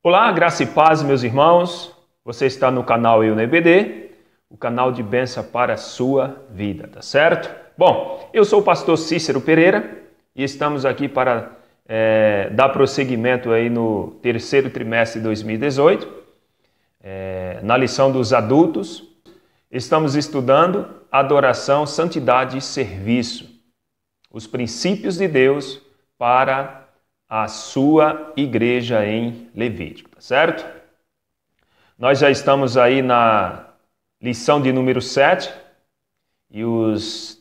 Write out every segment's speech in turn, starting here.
Olá, graça e paz, meus irmãos. Você está no canal EBD, o canal de bênção para a sua vida, tá certo? Bom, eu sou o pastor Cícero Pereira e estamos aqui para dar prosseguimento aí no terceiro trimestre de 2018, na lição dos adultos. Estamos estudando adoração, santidade e serviço, os princípios de Deus para a sua igreja em Levítico, tá certo? Nós já estamos aí na lição de número 7 e os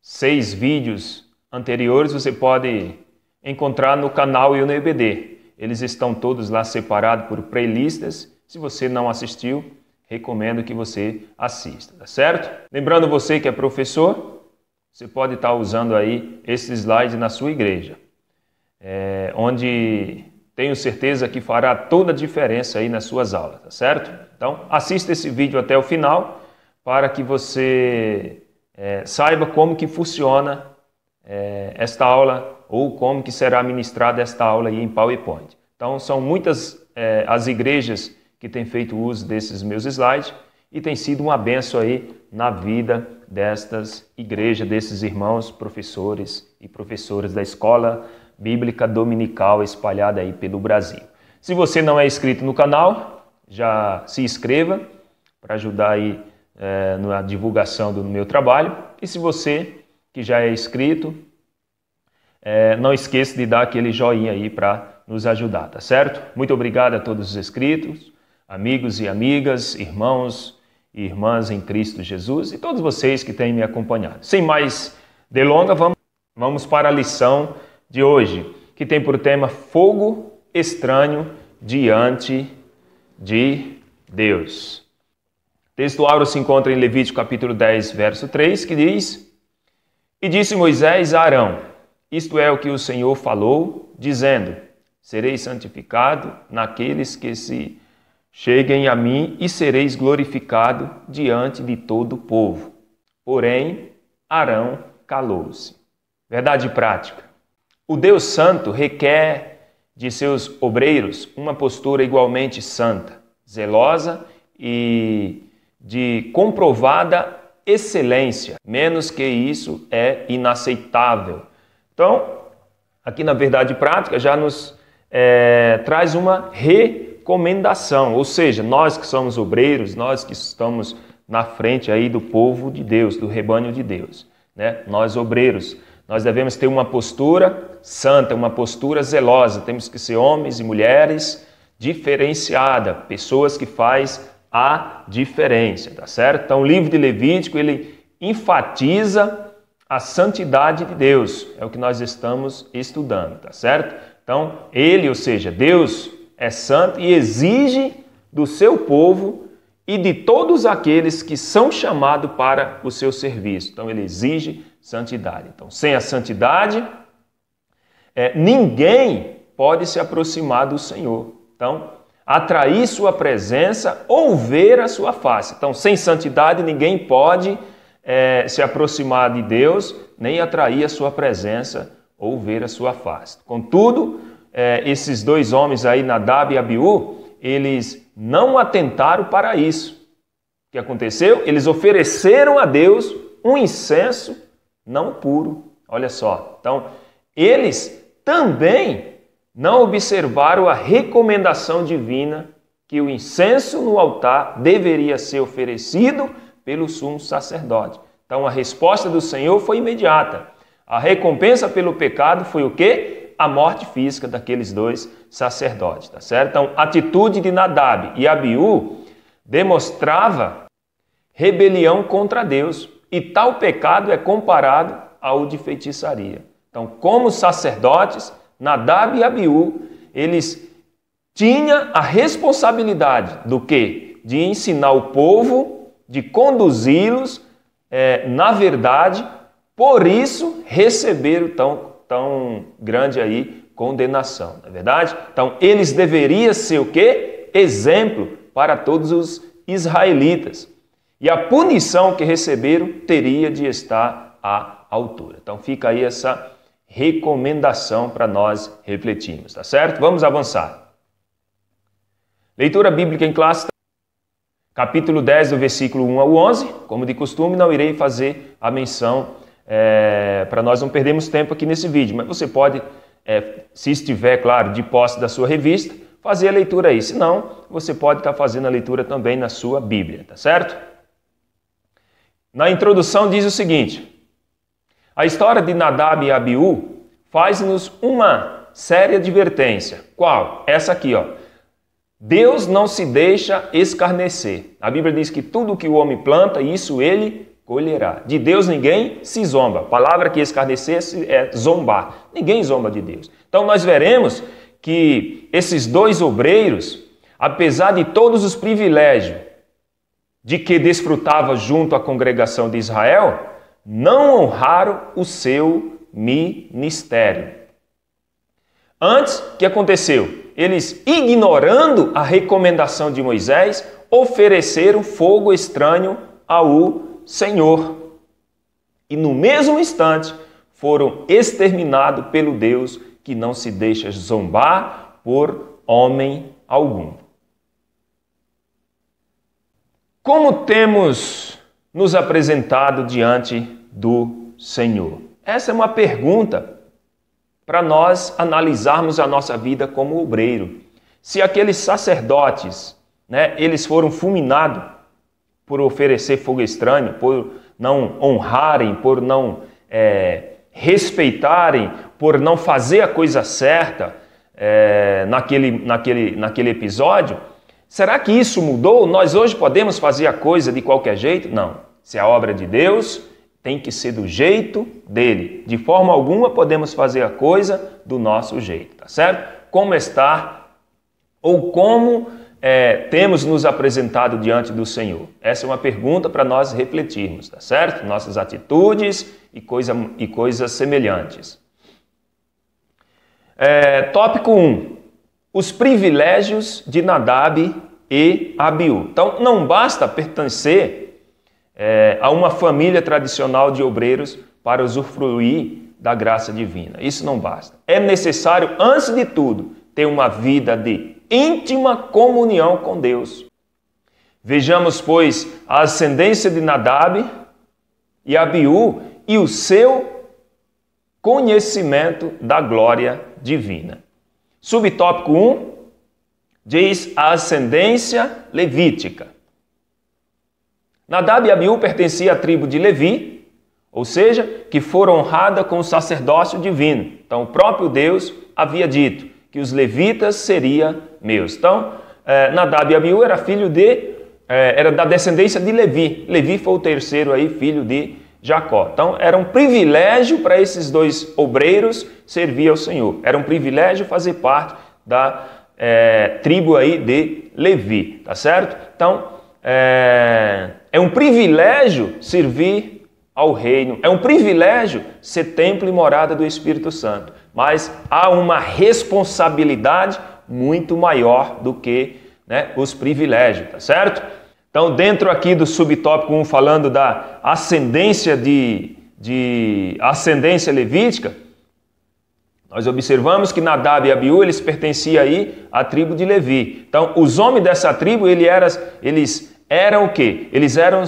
6 vídeos anteriores você pode encontrar no canal EBD. Eles estão todos lá separados por playlists. Se você não assistiu, recomendo que você assista, tá certo? Lembrando você que é professor, você pode estar usando aí esse slide na sua igreja, onde tenho certeza que fará toda a diferença aí nas suas aulas, tá certo? Então, assista esse vídeo até o final para que você saiba como que funciona esta aula ou como que será ministrada esta aula aí em PowerPoint. Então, são muitas as igrejas que têm feito uso desses meus slides e tem sido uma bênção aí na vida destas igrejas, desses irmãos, professores e professoras da escola bíblica dominical espalhada aí pelo Brasil. Se você não é inscrito no canal, já se inscreva para ajudar aí na divulgação do meu trabalho. E se você que já é inscrito, não esqueça de dar aquele joinha aí para nos ajudar, tá certo? Muito obrigado a todos os inscritos, amigos e amigas, irmãos e irmãs em Cristo Jesus e todos vocês que têm me acompanhado. Sem mais delongas, vamos para a lição de hoje, que tem por tema fogo estranho diante de Deus. O texto áureo se encontra em Levítico capítulo 10, verso 3, que diz: E disse Moisés a Arão, isto é o que o Senhor falou, dizendo, sereis santificado naqueles que se cheguem a mim e sereis glorificado diante de todo o povo. Porém, Arão calou-se. Verdade prática. O Deus Santo requer de seus obreiros uma postura igualmente santa, zelosa e de comprovada excelência. Menos que isso é inaceitável. Então, aqui na verdade prática já nos traz uma recomendação, ou seja, nós que somos obreiros, nós que estamos na frente aí do povo de Deus, do rebanho de Deus, né? Nós obreiros, nós devemos ter uma postura santa, uma postura zelosa. Temos que ser homens e mulheres diferenciadas, pessoas que fazem a diferença, tá certo? Então, o livro de Levítico, ele enfatiza a santidade de Deus. É o que nós estamos estudando, tá certo? Então, ele, ou seja, Deus é santo e exige do seu povo e de todos aqueles que são chamados para o seu serviço. Então, ele exige santidade. Então, sem a santidade, ninguém pode se aproximar do Senhor. Então, atrair sua presença ou ver a sua face. Então, sem santidade, ninguém pode se aproximar de Deus, nem atrair a sua presença ou ver a sua face. Contudo, esses dois homens aí, Nadab e Abiú, eles não atentaram para isso. O que aconteceu? Eles ofereceram a Deus um incenso não puro. Olha só. Então, eles também não observaram a recomendação divina que o incenso no altar deveria ser oferecido pelo sumo sacerdote. Então, a resposta do Senhor foi imediata. A recompensa pelo pecado foi o quê? A morte física daqueles dois sacerdotes, tá certo? Então, a atitude de Nadab e Abiú demonstrava rebelião contra Deus. E tal pecado é comparado ao de feitiçaria. Então, como sacerdotes, Nadab e Abiú, eles tinham a responsabilidade do quê? De ensinar o povo, de conduzi-los na verdade, por isso receberam tão grande aí condenação, não é verdade? Então, eles deveriam ser o quê? Exemplo para todos os israelitas. E a punição que receberam teria de estar à altura. Então fica aí essa recomendação para nós refletirmos, tá certo? Vamos avançar. Leitura bíblica em classe, capítulo 10, do versículo 1 ao 11. Como de costume, não irei fazer a menção para nós não perdermos tempo aqui nesse vídeo, mas você pode, se estiver, claro, de posse da sua revista, fazer a leitura aí. Se não, você pode estar fazendo a leitura também na sua Bíblia, tá certo? Na introdução diz o seguinte: a história de Nadab e Abiú faz-nos uma séria advertência. Qual? Essa aqui, ó. Deus não se deixa escarnecer. A Bíblia diz que tudo que o homem planta, isso ele colherá. De Deus ninguém se zomba. A palavra que escarnecer é zombar. Ninguém zomba de Deus. Então nós veremos que esses dois obreiros, apesar de todos os privilégios de que desfrutava junto à congregação de Israel, não honraram o seu ministério. Antes, o que aconteceu? Eles, ignorando a recomendação de Moisés, ofereceram fogo estranho ao Senhor. E no mesmo instante, foram exterminados pelo Deus que não se deixa zombar por homem algum. Como temos nos apresentado diante do Senhor? Essa é uma pergunta para nós analisarmos a nossa vida como obreiro. Se aqueles sacerdotes, eles foram fulminados por oferecer fogo estranho, por não honrarem, por não respeitarem, por não fazer a coisa certa naquele episódio, será que isso mudou? Nós hoje podemos fazer a coisa de qualquer jeito? Não. Se é a obra de Deus, tem que ser do jeito dele. De forma alguma podemos fazer a coisa do nosso jeito, tá certo? Como está ou como temos nos apresentado diante do Senhor? Essa é uma pergunta para nós refletirmos, tá certo? Nossas atitudes e coisas semelhantes. Tópico 1. Os privilégios de Nadab e Abiú. Então, não basta pertencer a uma família tradicional de obreiros para usufruir da graça divina. Isso não basta. É necessário, antes de tudo, ter uma vida de íntima comunhão com Deus. Vejamos, pois, a ascendência de Nadab e Abiú e o seu conhecimento da glória divina. Subtópico 1 diz a ascendência levítica. Nadab e Abiú pertenciam à tribo de Levi, ou seja, que foram honradas com o sacerdócio divino. Então, o próprio Deus havia dito que os levitas seriam meus. Então, Nadab e Abiú era da descendência de Levi. Levi foi o terceiro aí, filho de Jacó. Então, era um privilégio para esses dois obreiros servir ao Senhor. Era um privilégio fazer parte da tribo aí de Levi, tá certo? Então, é um privilégio servir ao reino, é um privilégio ser templo e morada do Espírito Santo, mas há uma responsabilidade muito maior do que os privilégios, tá certo? Então, dentro aqui do subtópico 1, falando da ascendência ascendência levítica, nós observamos que Nadab e Abiú, eles pertenciam aí à tribo de Levi. Então, os homens dessa tribo, eles eram o quê? Eles eram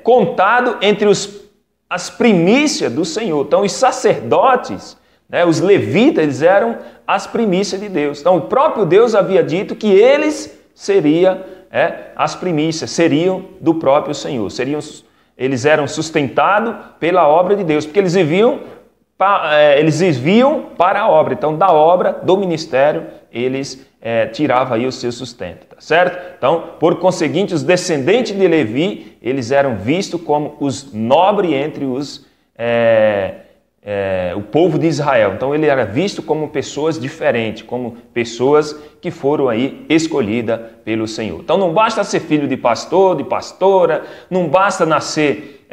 contados entre as primícias do Senhor. Então, os sacerdotes, os levitas, eles eram as primícias de Deus. Então, o próprio Deus havia dito que eles seriam as primícias, seriam do próprio Senhor. Eles eram sustentados pela obra de Deus, porque eles viviam para a obra. Então, da obra, do ministério, eles tiravam aí o seu sustento, tá certo? Então, por conseguinte, os descendentes de Levi, eles eram vistos como os nobres entre o povo de Israel. Então, ele era visto como pessoas diferentes, como pessoas que foram aí escolhidas pelo Senhor. Então, não basta ser filho de pastor, de pastora, não basta nascer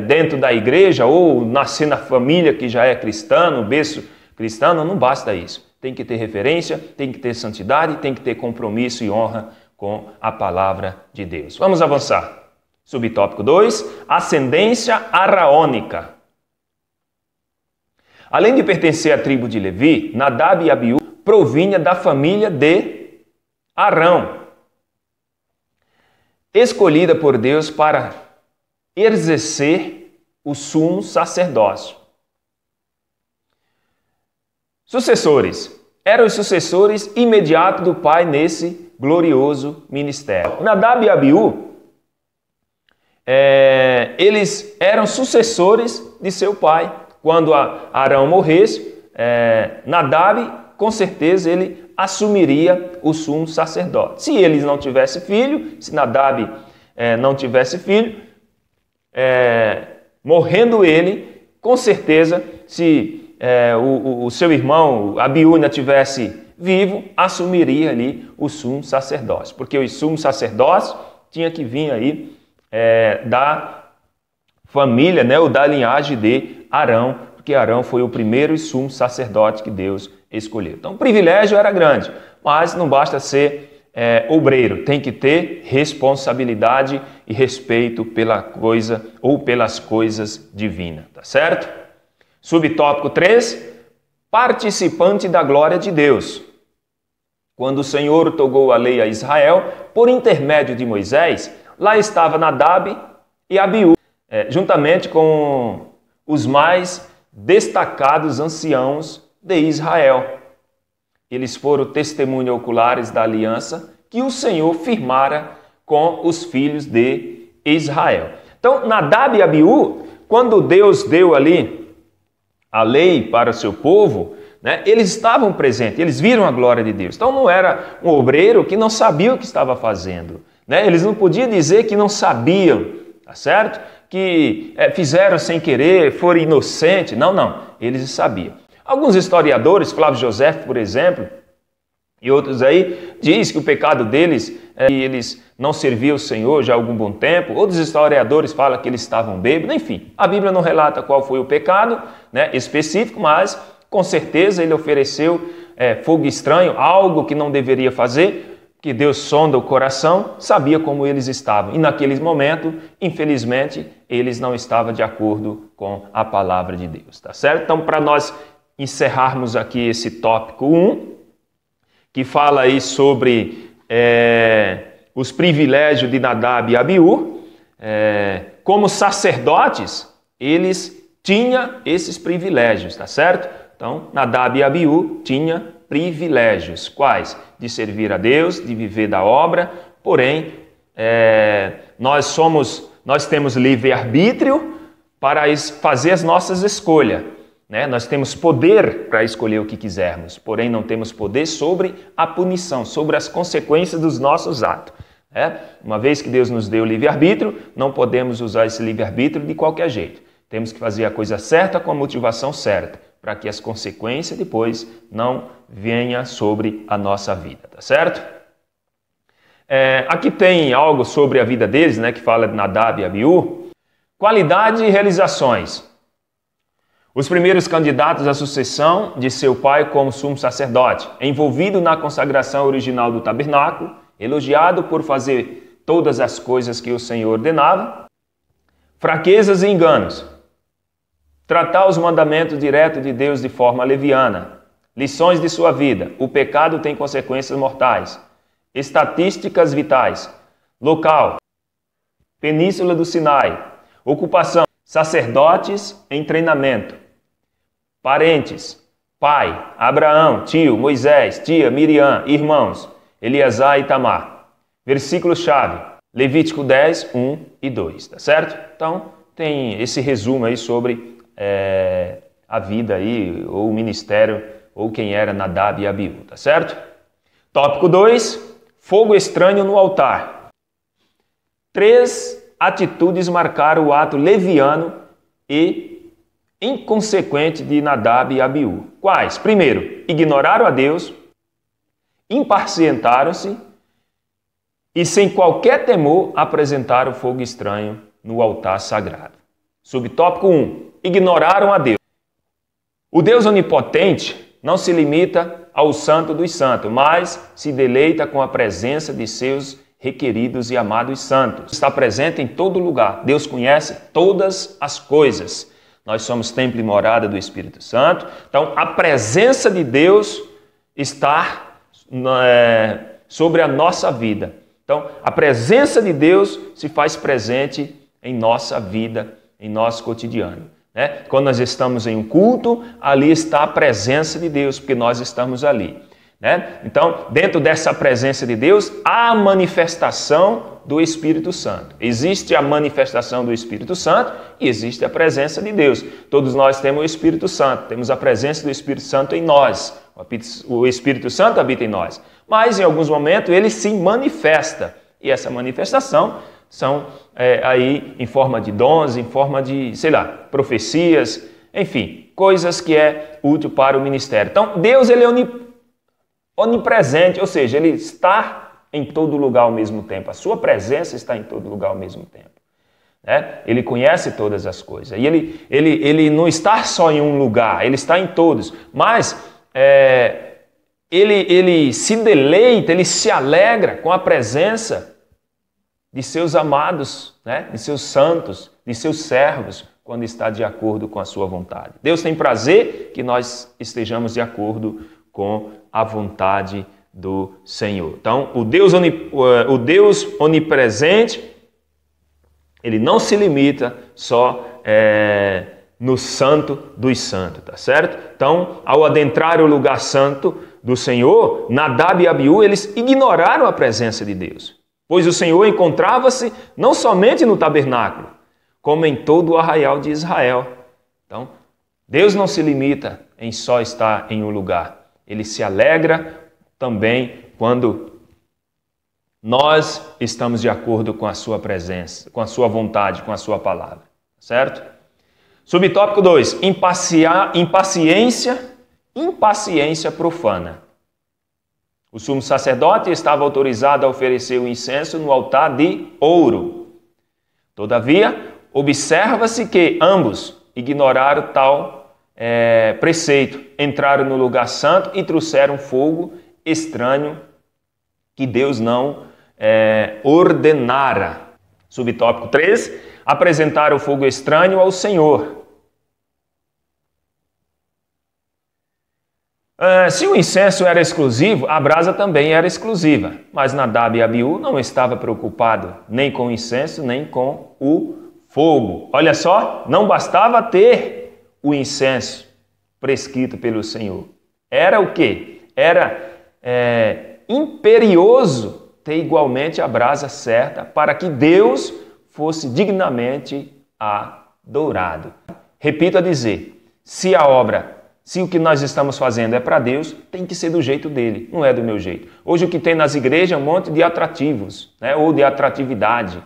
dentro da igreja ou nascer na família que já é cristã, no berço cristão, não basta isso. Tem que ter referência, tem que ter santidade, tem que ter compromisso e honra com a palavra de Deus. Vamos avançar. Subtópico 2, ascendência araônica. Além de pertencer à tribo de Levi, Nadab e Abiú provinha da família de Arão, escolhida por Deus para exercer o sumo sacerdócio. Sucessores. Eram os sucessores imediatos do pai nesse glorioso ministério. Nadab e Abiú, eles eram sucessores de seu pai. Quando Arão morresse, Nadab, com certeza, ele assumiria o sumo sacerdote. Se eles não tivessem filho, se Nadab não tivesse filho, morrendo ele, com certeza, se o seu irmão Abiú ainda tivesse vivo, assumiria ali o sumo sacerdócio, porque o sumo sacerdócio tinha que vir aí da família, né, ou da linhagem de Arão, porque Arão foi o primeiro sumo sacerdote que Deus escolheu. Então o privilégio era grande, mas não basta ser obreiro, tem que ter responsabilidade e respeito pela coisa ou pelas coisas divinas, tá certo? Subtópico 3, participante da glória de Deus. Quando o Senhor outorgou a lei a Israel, por intermédio de Moisés, lá estava Nadab e Abiú, juntamente com os mais destacados anciãos de Israel. Eles foram testemunhas oculares da aliança que o Senhor firmara com os filhos de Israel. Então, Nadab e Abiú, quando Deus deu ali a lei para o seu povo, né, eles estavam presentes, eles viram a glória de Deus. Então não era um obreiro que não sabia o que estava fazendo, né? Eles não podiam dizer que não sabiam, tá certo? Que fizeram sem querer, foram inocentes. Não, eles sabiam. Alguns historiadores, Flávio José, por exemplo, e outros aí, diz que o pecado deles que eles não serviam o Senhor já há algum bom tempo. Outros historiadores falam que eles estavam bêbados. Enfim, a Bíblia não relata qual foi o pecado, né, específico, mas com certeza ele ofereceu fogo estranho, algo que não deveria fazer, que Deus sonda o coração, sabia como eles estavam. E naquele momento, infelizmente, eles não estavam de acordo com a palavra de Deus, tá certo? Então, para nós encerrarmos aqui esse tópico 1, que fala aí sobre os privilégios de Nadab e Abiú, como sacerdotes, eles tinham esses privilégios, tá certo? Então, Nadab e Abiú tinham privilégios. Quais? De servir a Deus, de viver da obra, porém, nós temos livre-arbítrio para fazer as nossas escolhas. Né? Nós temos poder para escolher o que quisermos, porém não temos poder sobre a punição, sobre as consequências dos nossos atos. Uma vez que Deus nos deu livre-arbítrio, não podemos usar esse livre-arbítrio de qualquer jeito. Temos que fazer a coisa certa com a motivação certa, para que as consequências depois não venham sobre a nossa vida, tá certo? Aqui tem algo sobre a vida deles, né, que fala de Nadab e Abiú. Qualidade e realizações. Os primeiros candidatos à sucessão de seu pai como sumo sacerdote, envolvido na consagração original do tabernáculo, elogiado por fazer todas as coisas que o Senhor ordenava. Fraquezas e enganos. Tratar os mandamentos diretos de Deus de forma leviana. Lições de sua vida. O pecado tem consequências mortais. Estatísticas vitais. Local. Península do Sinai. Ocupação. Sacerdotes em treinamento. Parentes. Pai. Abraão. Tio. Moisés. Tia. Miriam. Irmãos. Eleazar e Tamar. Versículo-chave. Levítico 10, 1 e 2. Tá certo? Então, tem esse resumo aí sobre a vida aí, ou o ministério, ou quem era Nadab e Abiú, tá certo? Tópico 2, fogo estranho no altar. 3 atitudes marcaram o ato leviano e inconsequente de Nadab e Abiú. Quais? Primeiro, ignoraram a Deus, impacientaram-se e sem qualquer temor apresentaram fogo estranho no altar sagrado. Subtópico 1. Ignoraram a Deus. O Deus onipotente não se limita ao santo dos santos, mas se deleita com a presença de seus requeridos e amados santos. Está presente em todo lugar. Deus conhece todas as coisas. Nós somos templo e morada do Espírito Santo. Então, a presença de Deus está sobre a nossa vida. Então, a presença de Deus se faz presente em nossa vida, em nosso cotidiano. Quando nós estamos em um culto, ali está a presença de Deus, porque nós estamos ali. Então, dentro dessa presença de Deus, há a manifestação do Espírito Santo. Existe a manifestação do Espírito Santo e existe a presença de Deus. Todos nós temos o Espírito Santo, temos a presença do Espírito Santo em nós. O Espírito Santo habita em nós. Mas, em alguns momentos, ele se manifesta. E essa manifestação são aí em forma de dons, em forma de, profecias, enfim, coisas que é útil para o ministério. Então, Deus ele é onipresente, ou seja, ele está em todo lugar ao mesmo tempo. A sua presença está em todo lugar ao mesmo tempo. Ele conhece todas as coisas. E ele não está só em um lugar, ele está em todos. Mas ele se deleita, ele se alegra com a presença de seus amados, de seus santos, de seus servos, quando está de acordo com a sua vontade. Deus tem prazer que nós estejamos de acordo com a vontade do Senhor. Então, o Deus onipresente, ele não se limita só no santo dos santos, tá certo? Então, ao adentrar o lugar santo do Senhor, Nadab e Abiú, eles ignoraram a presença de Deus, pois o Senhor encontrava-se não somente no tabernáculo, como em todo o arraial de Israel. Então, Deus não se limita em só estar em um lugar. Ele se alegra também quando nós estamos de acordo com a sua presença, com a sua vontade, com a sua palavra. Certo? Subtópico 2. Impaciência profana. O sumo sacerdote estava autorizado a oferecer o incenso no altar de ouro. Todavia, observa-se que ambos ignoraram tal preceito, entraram no lugar santo e trouxeram fogo estranho que Deus não ordenara. Subtópico 3, apresentaram o fogo estranho ao Senhor. Se o incenso era exclusivo, a brasa também era exclusiva, mas Nadab e Abiú não estavam preocupados nem com o incenso, nem com o fogo. Olha só, não bastava ter o incenso prescrito pelo Senhor. Era o quê? Era imperioso ter igualmente a brasa certa para que Deus fosse dignamente adorado. Repito a dizer, se o que nós estamos fazendo é para Deus, tem que ser do jeito dele, não é do meu jeito. Hoje o que tem nas igrejas é um monte de atrativos, ou de atratividade.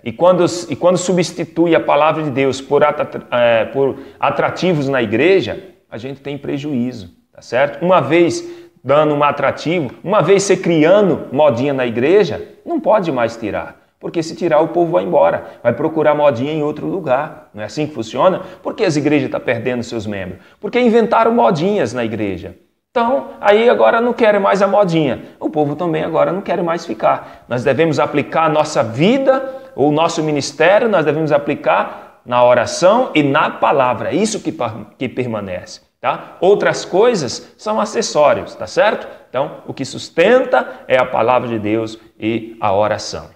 E quando substitui a palavra de Deus por atrativos na igreja, a gente tem prejuízo, tá certo? Uma vez dando um atrativo, uma vez você criando modinha na igreja, não pode mais tirar. Porque se tirar, o povo vai embora, vai procurar modinha em outro lugar. Não é assim que funciona? Por que as igrejas estão perdendo seus membros? Porque inventaram modinhas na igreja. Então, aí agora não querem mais a modinha. O povo também agora não quer mais ficar. Nós devemos aplicar a nossa vida, ou o nosso ministério, nós devemos aplicar na oração e na palavra. É isso que permanece. Tá? Outras coisas são acessórios, tá certo? Então, o que sustenta é a palavra de Deus e a oração.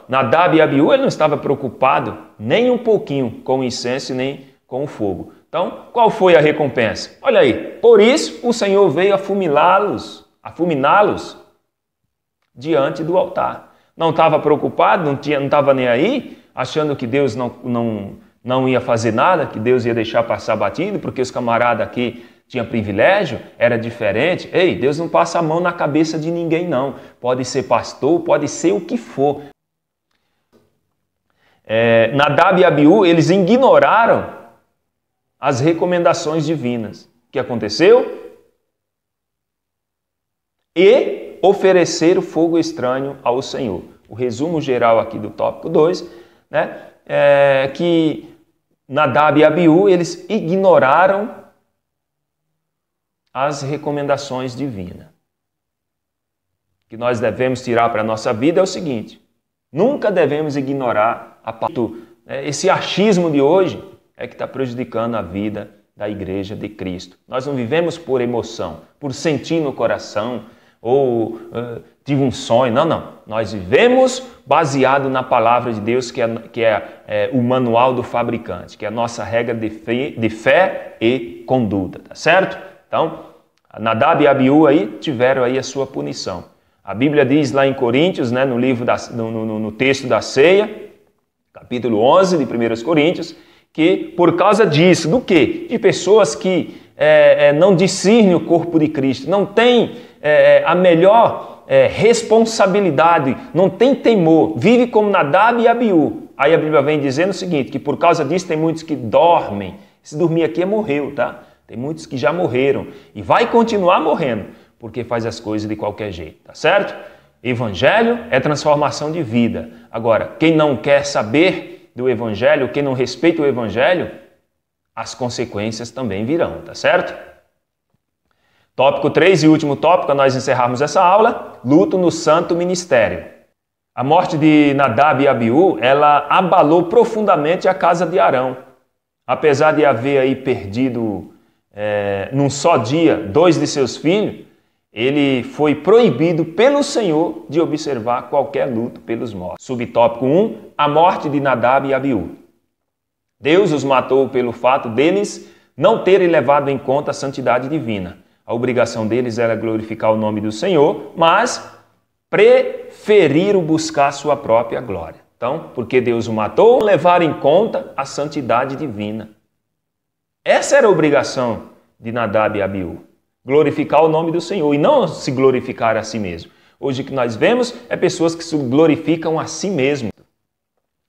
Nadab e Abiú, ele não estava preocupado nem um pouquinho com o incenso nem com o fogo. Então, qual foi a recompensa? Olha aí, por isso o Senhor veio afuniná-los diante do altar. Não estava preocupado, não estava nem aí, achando que Deus não ia fazer nada, que Deus ia deixar passar batido, porque os camaradas aqui tinham privilégio, era diferente. Ei, Deus não passa a mão na cabeça de ninguém não. Pode ser pastor, pode ser o que for. Nadab e Abiú, eles ignoraram as recomendações divinas. O que aconteceu? E ofereceram fogo estranho ao Senhor. O resumo geral aqui do tópico 2, é que Nadab e Abiú, eles ignoraram as recomendações divinas. O que nós devemos tirar para a nossa vida é o seguinte: nunca devemos ignorar esse achismo de hoje é que está prejudicando a vida da igreja de Cristo. Nós não vivemos por emoção, por sentir no coração, ou tive um sonho. Não, não. Nós vivemos baseado na palavra de Deus, que é o manual do fabricante, que é a nossa regra de fé e conduta, tá certo? Então, Nadab e Abiú aí tiveram aí a sua punição. A Bíblia diz lá em Coríntios, né, no texto da ceia, capítulo 11 de 1 Coríntios, que por causa disso, do quê? De pessoas que não discernem o corpo de Cristo, não têm a melhor responsabilidade, não tem temor, vive como Nadab e Abiú. Aí a Bíblia vem dizendo o seguinte, que por causa disso tem muitos que dormem. Se dormir aqui morreu, tá? Tem muitos que já morreram e vai continuar morrendo, porque faz as coisas de qualquer jeito, tá certo? Evangelho é transformação de vida. Agora, quem não quer saber do Evangelho, quem não respeita o Evangelho, as consequências também virão, tá certo? Tópico 3 e último tópico, para nós encerrarmos essa aula, luto no santo ministério. A morte de Nadab e Abiú, ela abalou profundamente a casa de Arão. Apesar de haver aí perdido num só dia 2 de seus filhos, ele foi proibido pelo Senhor de observar qualquer luto pelos mortos. Subtópico 1, a morte de Nadab e Abiú. Deus os matou pelo fato deles não terem levado em conta a santidade divina. A obrigação deles era glorificar o nome do Senhor, mas preferiram buscar sua própria glória. Então, porque Deus o matou, levar em conta a santidade divina. Essa era a obrigação de Nadab e Abiú. Glorificar o nome do Senhor e não se glorificar a si mesmo. Hoje o que nós vemos é pessoas que se glorificam a si mesmo.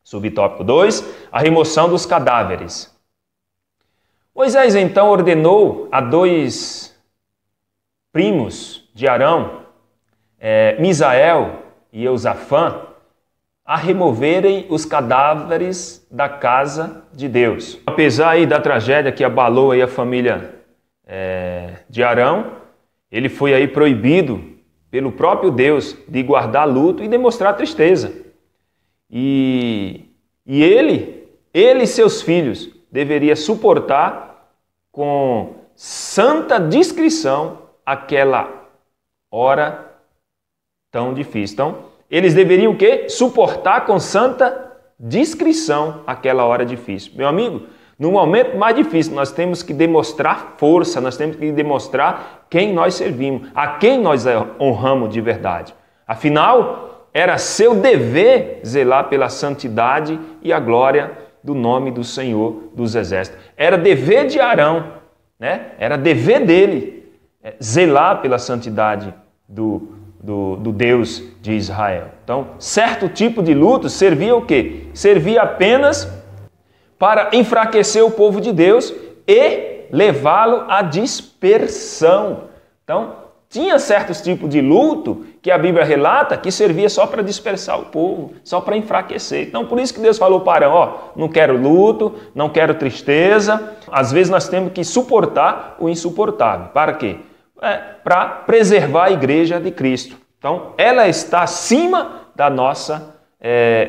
Subtópico 2, a remoção dos cadáveres. Moisés então ordenou a 2 primos de Arão, Misael e Eusafã, a removerem os cadáveres da casa de Deus. Apesar aí da tragédia que abalou aí a família de Arão, ele foi aí proibido pelo próprio Deus de guardar luto e demonstrar tristeza. E ele e seus filhos deveriam suportar com santa discrição aquela hora tão difícil. Então, eles deveriam o quê? Suportar com santa discrição aquela hora difícil. Meu amigo, no momento mais difícil, nós temos que demonstrar força, nós temos que demonstrar quem nós servimos, a quem nós honramos de verdade. Afinal, era seu dever zelar pela santidade e a glória do nome do Senhor dos Exércitos. Era dever de Arão, né? Era dever dele zelar pela santidade do Deus de Israel. Então, certo tipo de luto servia o quê? Servia apenas para enfraquecer o povo de Deus e levá-lo à dispersão. Então, tinha certos tipos de luto que a Bíblia relata que servia só para dispersar o povo, só para enfraquecer. Então, por isso que Deus falou para Arão, não quero luto, não quero tristeza. Às vezes nós temos que suportar o insuportável. Para quê? Para preservar a igreja de Cristo. Então, ela está acima da nossa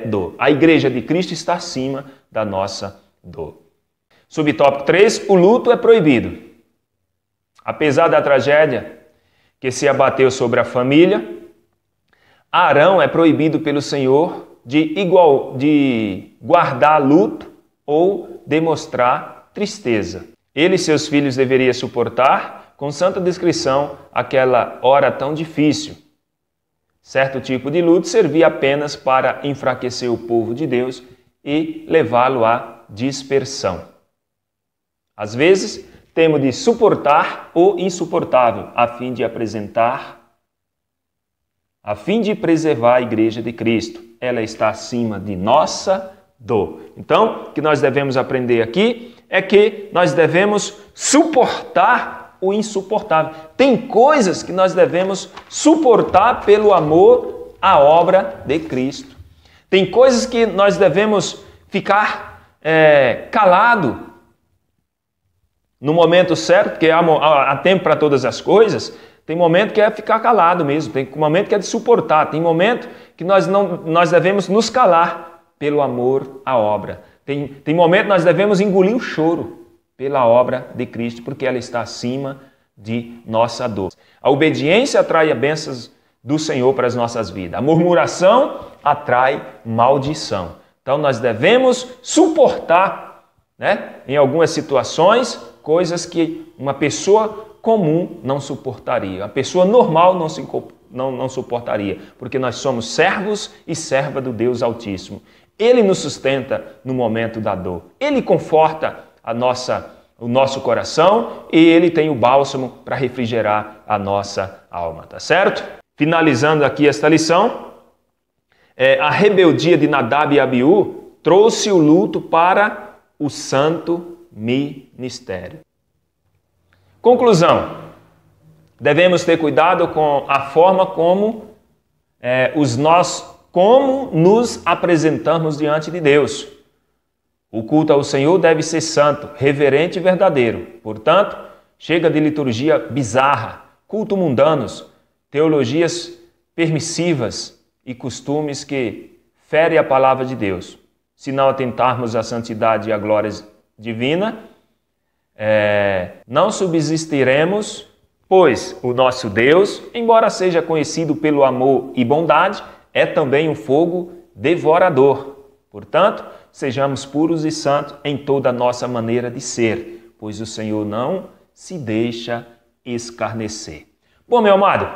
dor. A igreja de Cristo está acima da nossa dor. Subtópico 3, o luto é proibido. Apesar da tragédia que se abateu sobre a família, Arão é proibido pelo Senhor de guardar luto ou demonstrar tristeza. Ele e seus filhos deveriam suportar com santa discrição aquela hora tão difícil. Certo tipo de luto servia apenas para enfraquecer o povo de Deus e levá-lo à dispersão. Às vezes, temos de suportar o insuportável, a fim de preservar a igreja de Cristo. Ela está acima de nossa dor. Então, o que nós devemos aprender aqui é que nós devemos suportar o insuportável. Tem coisas que nós devemos suportar pelo amor à obra de Cristo. Tem coisas que nós devemos ficar calado no momento certo, porque há tempo para todas as coisas. Tem momento que é ficar calado mesmo, tem momento que é de suportar, tem momento que nós devemos nos calar pelo amor à obra. Tem momento que nós devemos engolir o choro pela obra de Cristo, porque ela está acima de nossa dor. A obediência atrai as bênçãos do Senhor para as nossas vidas. A murmuração atrai maldição. Então nós devemos suportar, em algumas situações, coisas que uma pessoa comum não suportaria. A pessoa normal não suportaria, porque nós somos servos e serva do Deus Altíssimo. Ele nos sustenta no momento da dor. Ele conforta o nosso coração e Ele tem o bálsamo para refrigerar a nossa alma, tá certo? Finalizando aqui esta lição, a rebeldia de Nadab e Abiú trouxe o luto para o santo ministério. Conclusão: devemos ter cuidado com a forma como nos apresentamos diante de Deus. O culto ao Senhor deve ser santo, reverente e verdadeiro. Portanto, chega de liturgia bizarra, culto mundanos, teologias permissivas e costumes que ferem a palavra de Deus. Se não atentarmos à santidade e à glória divina, não subsistiremos, pois o nosso Deus, embora seja conhecido pelo amor e bondade, é também um fogo devorador. Portanto, sejamos puros e santos em toda a nossa maneira de ser, pois o Senhor não se deixa escarnecer. Bom, meu amado,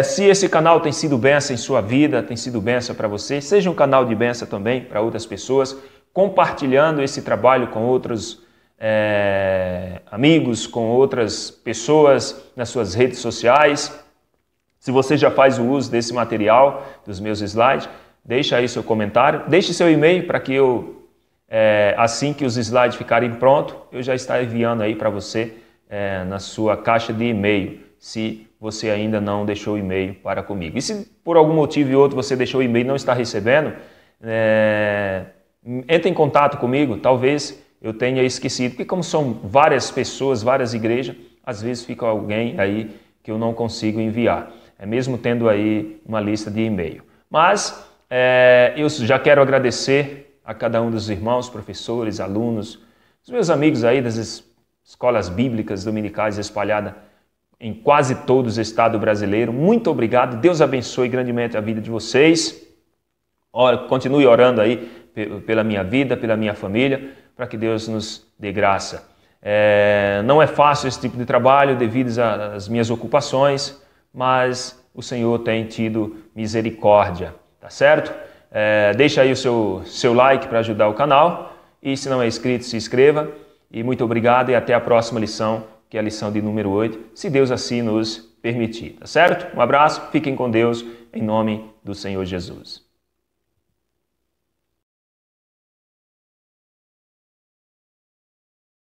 se esse canal tem sido bênção em sua vida, tem sido bênção para você, seja um canal de bênção também para outras pessoas, compartilhando esse trabalho com outros amigos, com outras pessoas nas suas redes sociais. Se você já faz o uso desse material, dos meus slides, deixa aí seu comentário, deixe seu e-mail para que eu, assim que os slides ficarem prontos, eu já estarei enviando aí para você na sua caixa de e-mail, se você ainda não deixou o e-mail para comigo. E se por algum motivo ou outro você deixou o e-mail e não está recebendo, entre em contato comigo, talvez eu tenha esquecido, porque como são várias pessoas, várias igrejas, às vezes fica alguém aí que eu não consigo enviar, mesmo tendo aí uma lista de e-mail. Mas eu já quero agradecer a cada um dos irmãos, professores, alunos, os meus amigos aí das escolas bíblicas dominicais espalhadas em quase todo o estado brasileiro. Muito obrigado, Deus abençoe grandemente a vida de vocês. Continue orando aí pela minha vida, pela minha família, para que Deus nos dê graça. Não é fácil esse tipo de trabalho devido às minhas ocupações, mas o Senhor tem tido misericórdia, tá certo? Deixa aí o seu like para ajudar o canal e se não é inscrito, se inscreva. E muito obrigado e até a próxima lição, que é a lição de número 8, se Deus assim nos permitir, tá certo? Um abraço, fiquem com Deus, em nome do Senhor Jesus.